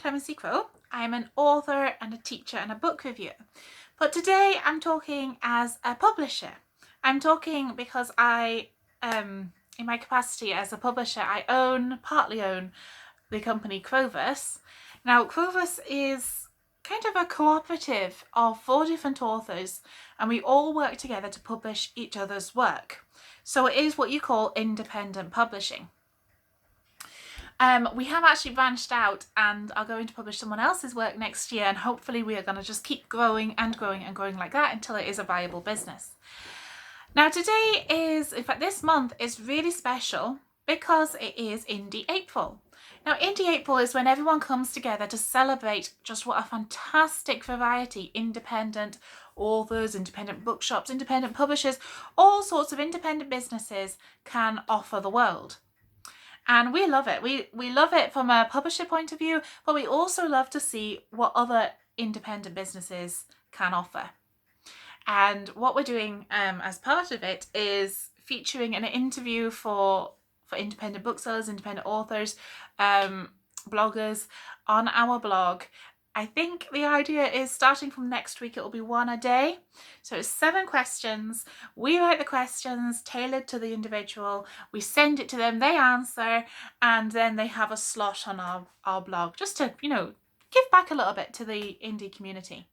Clemency Crow. I'm an author and a teacher and a book reviewer. But today I'm talking as a publisher. I'm talking because in my capacity as a publisher, I partly own the company Crowverse. Now, Crowverse is kind of a cooperative of 4 different authors, and we all work together to publish each other's work. So it is what you call independent publishing. We have actually branched out and are going to publish someone else's work next year, and hopefully we are going to just keep growing and growing and growing like that until it is a viable business. Now today is, in fact this month is really special because it is Indie April. Now Indie April is when everyone comes together to celebrate just what a fantastic variety independent authors, independent bookshops, independent publishers, all sorts of independent businesses can offer the world. And we love it. We love it from a publisher point of view, but we also love to see what other independent businesses can offer. And what we're doing as part of it is featuring an interview for independent booksellers, independent authors, bloggers on our blog. I think the idea is starting from next week, it will be one a day. So it's 7 questions. We write the questions tailored to the individual. We send it to them, they answer, and then they have a slot on our blog just to, give back a little bit to the indie community.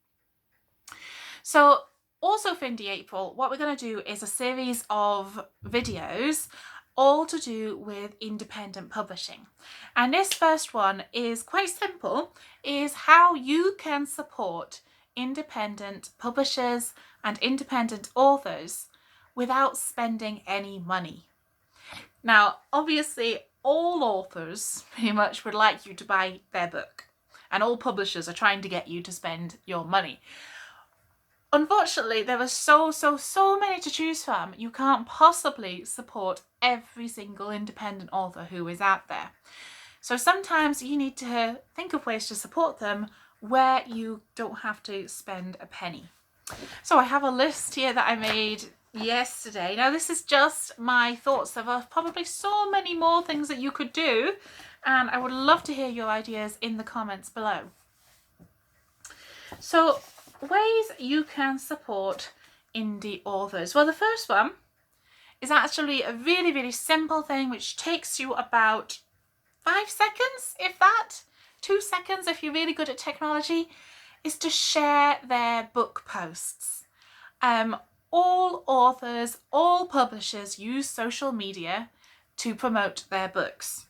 So also for Indie April, what we're going to do is a series of videos all to do with independent publishing. And this first one is quite simple, is how you can support independent publishers and independent authors without spending any money. Now, obviously, all authors pretty much would like you to buy their book, and all publishers are trying to get you to spend your money. Unfortunately, there are so many to choose from. You can't possibly support every single independent author who is out there. So sometimes you need to think of ways to support them where you don't have to spend a penny. So I have a list here that I made yesterday. Now this is just my thoughts. There are probably so many more things that you could do, and I would love to hear your ideas in the comments below. So ways you can support indie authors. Well, the first one is actually a really simple thing which takes you about 5 seconds, if that, 2 seconds if you're really good at technology, is to share their book posts. All authors, all publishers use social media to promote their books.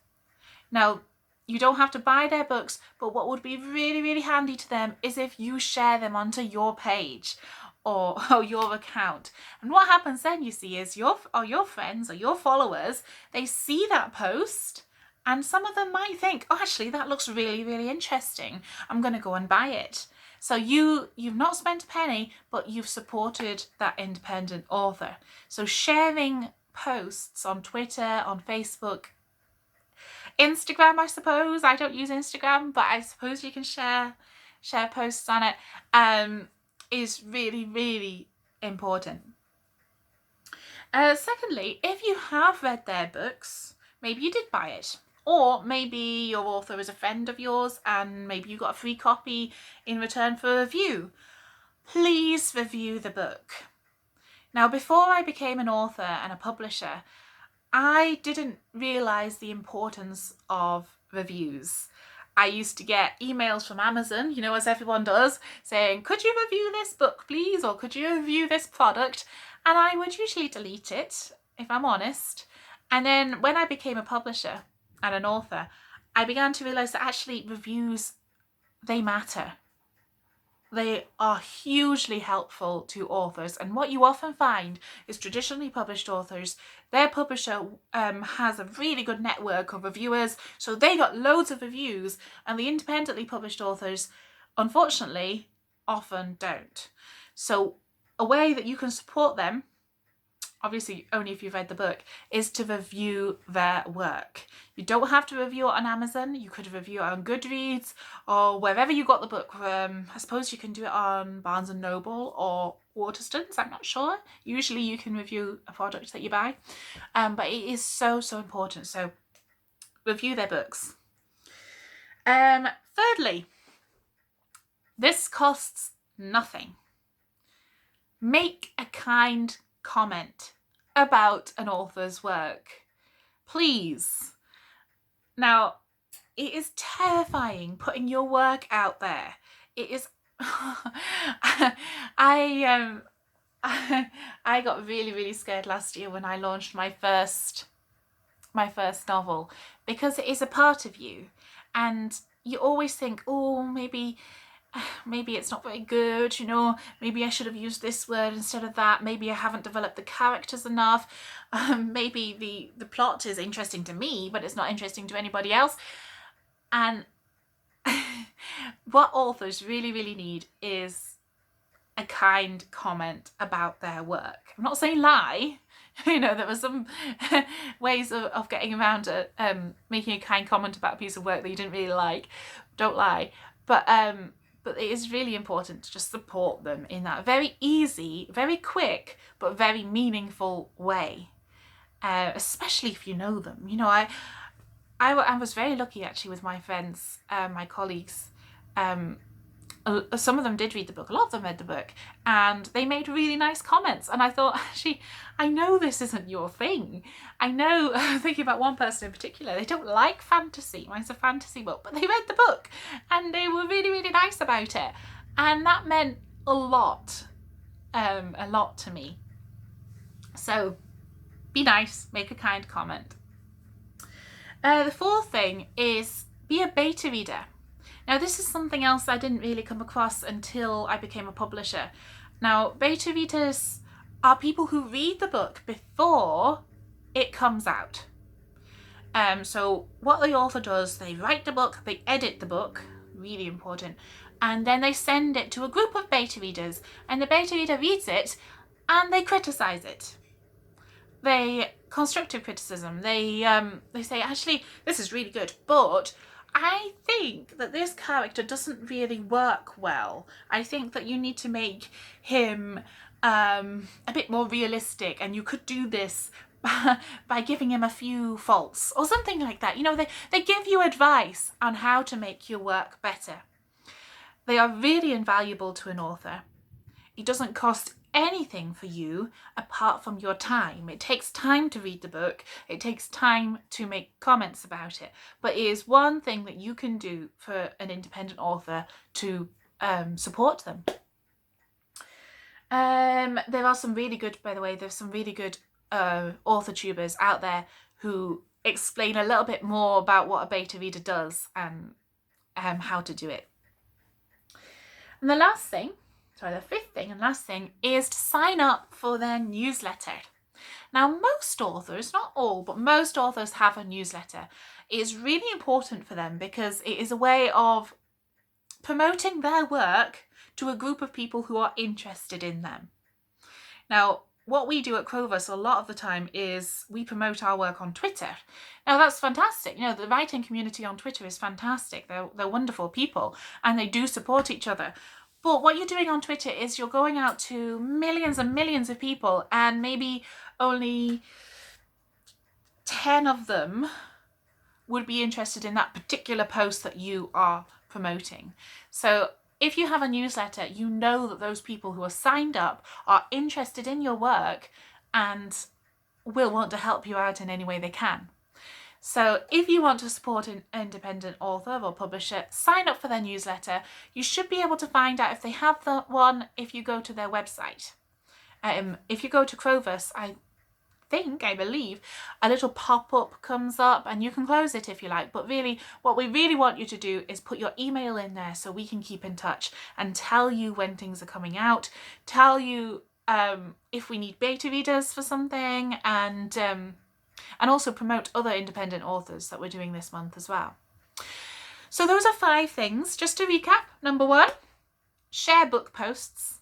Now, you don't have to buy their books, but what would be really handy to them is if you share them onto your page or your account. And what happens then, you see, is your friends or your followers, they see that post, and some of them might think, oh, actually, that looks really interesting. I'm going to go and buy it. So you've not spent a penny, but you've supported that independent author. So sharing posts on Twitter, on Facebook, Instagram, I suppose. I don't use Instagram, but I suppose you can share posts on it, is really important. Secondly, if you have read their books, maybe you did buy it, or maybe your author is a friend of yours and maybe you got a free copy in return for a review. Please review the book. Now, before I became an author and a publisher, I didn't realise the importance of reviews. I used to get emails from Amazon, as everyone does, saying, could you review this book please, or could you review this product? And I would usually delete it, if I'm honest. And then when I became a publisher and an author, I began to realise that actually reviews, they matter. They are hugely helpful to authors, and what you often find is traditionally published authors, their publisher has a really good network of reviewers, so they got loads of reviews, and the independently published authors, unfortunately, often don't. So a way that you can support them, obviously only if you've read the book, is to review their work. You don't have to review it on Amazon. You could review it on Goodreads or wherever you got the book. I suppose you can do it on Barnes & Noble or Waterstones, I'm not sure. Usually you can review a product that you buy, but it is so important. So review their books. Thirdly, this costs nothing. Make a kind comment about an author's work, please. Now, it is terrifying putting your work out there. It is. I got really scared last year when I launched my first novel, because it is a part of you, and you always think, oh, maybe it's not very good, maybe I should have used this word instead of that, maybe I haven't developed the characters enough, maybe the plot is interesting to me but it's not interesting to anybody else. And what authors really need is a kind comment about their work. I'm not saying lie. There were some ways of getting around making a kind comment about a piece of work that you didn't really like. Don't lie. But it is really important to just support them in that very easy, very quick, but very meaningful way. Especially if you know them. I was very lucky actually with my friends, my colleagues. Some of them did read the book, a lot of them read the book, and they made really nice comments. And I thought, actually, I know this isn't your thing. I know, thinking about one person in particular, they don't like fantasy. Mine's a fantasy book, but they read the book and they were really nice about it. And that meant a lot to me. So be nice, make a kind comment. The fourth thing is be a beta reader. Now, this is something else I didn't really come across until I became a publisher. Now, beta readers are people who read the book before it comes out. So what the author does, they write the book, they edit the book, really important, and then they send it to a group of beta readers, and the beta reader reads it and they criticize it. Constructive criticism. They say, actually, this is really good, but I think that this character doesn't really work well. I think that you need to make him a bit more realistic, and you could do this by giving him a few faults or something like that. They give you advice on how to make your work better. They are really invaluable to an author. It doesn't cost anything for you apart from your time. It takes time to read the book. It takes time to make comments about it. But it is one thing that you can do for an independent author to support them. There are some really good, by the way, there's some really good author tubers out there who explain a little bit more about what a beta reader does and how to do it. And the fifth thing and last thing is to sign up for their newsletter. Now, most authors, not all, but most authors have a newsletter. It is really important for them because it is a way of promoting their work to a group of people who are interested in them. Now, what we do at Crowverse a lot of the time is we promote our work on Twitter. Now, that's fantastic. The writing community on Twitter is fantastic. They're wonderful people and they do support each other. But what you're doing on Twitter is you're going out to millions and millions of people, and maybe only 10 of them would be interested in that particular post that you are promoting. So if you have a newsletter, you know that those people who are signed up are interested in your work and will want to help you out in any way they can. So if you want to support an independent author or publisher, sign up for their newsletter. You should be able to find out if they have one if you go to their website. If you go to Crowverse, I believe, a little pop-up comes up and you can close it if you like. But really, what we really want you to do is put your email in there so we can keep in touch and tell you when things are coming out, tell you if we need beta readers for something, and also promote other independent authors that we're doing this month as well. So those are 5 things. Just to recap, number 1, share book posts.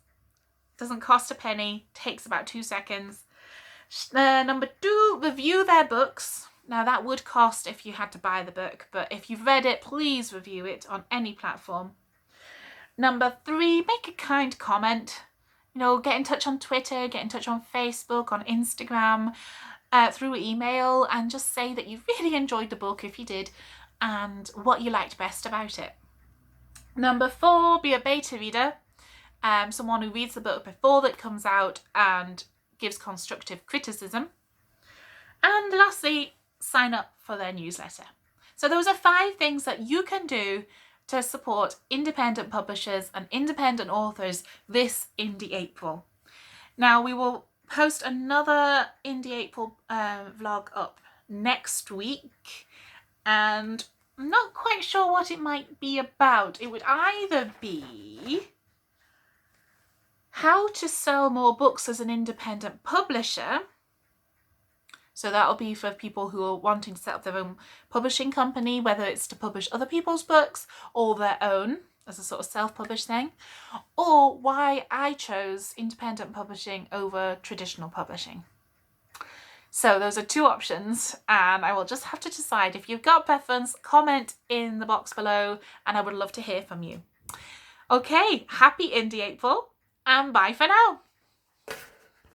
Doesn't cost a penny, takes about 2 seconds. Number 2, review their books. Now that would cost if you had to buy the book, but if you've read it, please review it on any platform. Number 3, make a kind comment. Get in touch on Twitter, get in touch on Facebook, on Instagram, through email, and just say that you really enjoyed the book if you did and what you liked best about it. Number 4, be a beta reader. Someone who reads the book before it comes out and gives constructive criticism. And lastly, sign up for their newsletter. So those are 5 things that you can do to support independent publishers and independent authors this Indie April. Now we will post another Indie April vlog up next week, and I'm not quite sure what it might be about. It would either be how to sell more books as an independent publisher. So that'll be for people who are wanting to set up their own publishing company, whether it's to publish other people's books or their own as a sort of self-published thing, or why I chose independent publishing over traditional publishing. So those are 2 options, and I will just have to decide. If you've got preference, comment in the box below, and I would love to hear from you. Okay, happy Indie April, and bye for now.